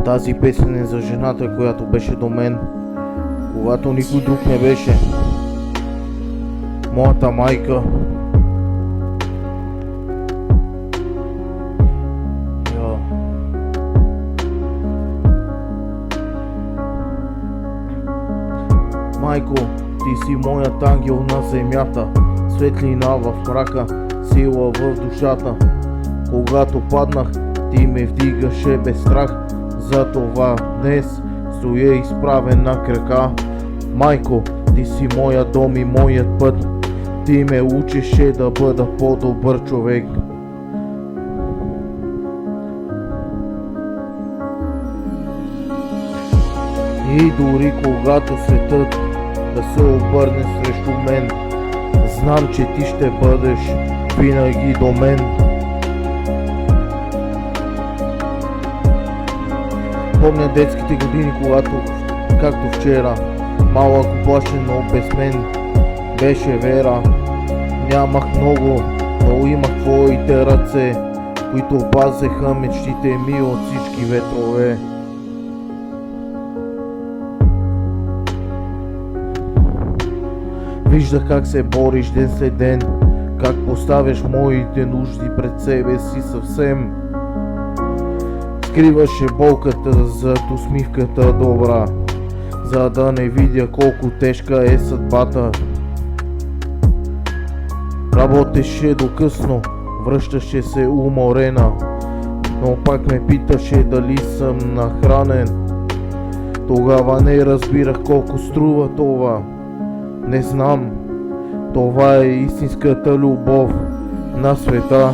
Тази песен е за жената, която беше до мен, когато никой друг не беше. Моята майка. Майко, ти си моят ангел на земята, светлина в мрака, сила в душата. Когато паднах, ти ме вдигаше без страх, затова днес стоя изправен на крака. Майко, ти си моя дом и моят път, ти ме учеше да бъда по-добър човек. И дори когато светът да се обърне срещу мен, знам, че ти ще бъдеш винаги до мен. Помня детските години, когато, както вчера, малък оплашен, но без мен беше вера. Нямах много, но имах твоите ръце, които пазеха мечтите ми от всички ветрове. Виждах как се бориш ден след ден, как поставяш моите нужди пред себе си съвсем. Скриваше болката зад усмивката добра, за да не видя колко тежка е съдбата. Работеше до късно, връщаше се уморена, но пак ме питаше дали съм нахранен. Тогава не разбирах колко струва това. Не знам, това е истинската любов на света.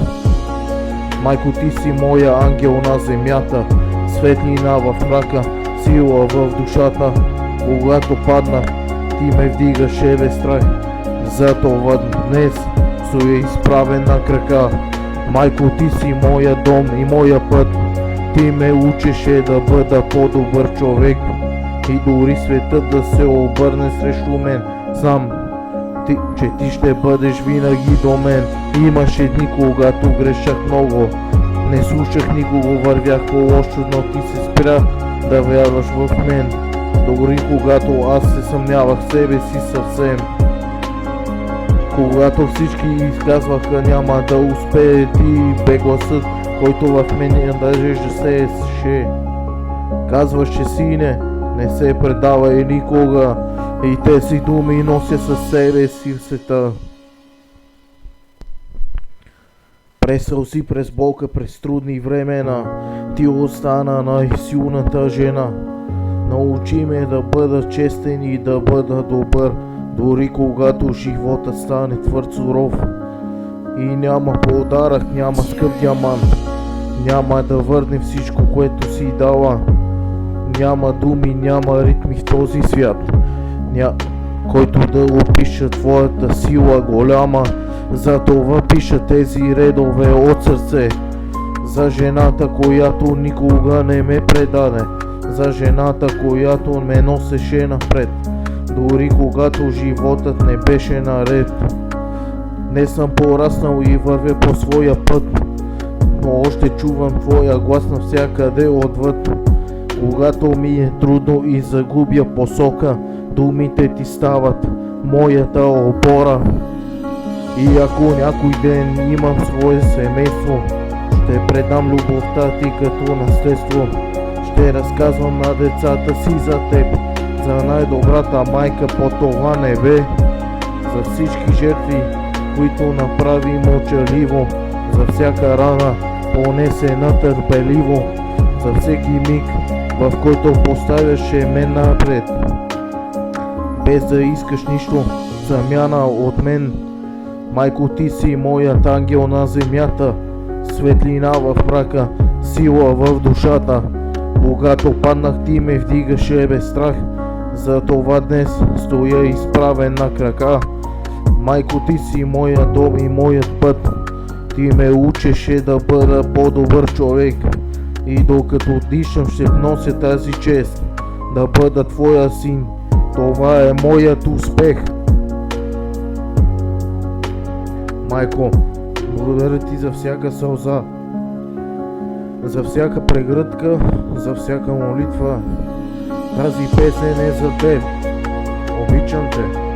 Майко, ти си моя ангел на земята, светлина в мрака, сила в душата. Когато паднах, ти ме вдигаше без страх, затова днес стоя изправен на крака. Майко, ти си моя дом и моя път, ти ме учеше да бъда по-добър човек. И дори светът да се обърне срещу мен, знам, че ти ще бъдеш винаги до мен. Имаше дни, когато грешах много, не слушах никого, вървях по-лошо, но ти се спря да вярваш в мен. Дори когато аз се съмнявах в себе си съвсем, когато всички изказваха няма да успее, ти бе гласът, който в мен надежда сееше. Казваше, сине, не се предавай никога, и тези думи нося със себе си в света. През сълзи, през болка, през трудни времена, ти остана най-силната жена. Научи ме да бъда честен и да бъда добър, дори когато живота стане твърд суров. И няма подарък, няма скъп диамант, няма да върне всичко, което си дала. Няма думи, няма ритми в този свят, който да опиша твоята сила голяма. Затова пиша тези редове от сърце, за жената, която никога не ме предаде, за жената, която ме носеше напред, дори когато животът не беше наред. Не съм пораснал и вървя по своя път, но още чувам твоя глас навсякъде отвъд. Когато ми е трудно и загубя посока, думите ти стават моята опора. И ако някой ден имам свое семейство, ще предам любовта ти като наследство. Ще разказвам на децата си за теб, за най-добрата майка по това небе, за всички жертви, които направи мълчаливо, за всяка рана понесена търпеливо, за всеки миг, в който поставяше мен напред, без да искаш нищо замяна от мен. Майко, ти си моят ангел на земята, светлина в мрака, сила в душата. Когато паднах, ти ме вдигаше без страх, затова днес стоя изправен на крака. Майко, ти си моя дом и моят път, ти ме учеше да бъда по-добър човек. И докато дишам, ще внося тази чест, да бъда твоя син. Това е моят успех. Майко, благодаря ти за всяка сълза, За всяка прегръдка, за всяка молитва. Тази песен е за теб. Обичам те.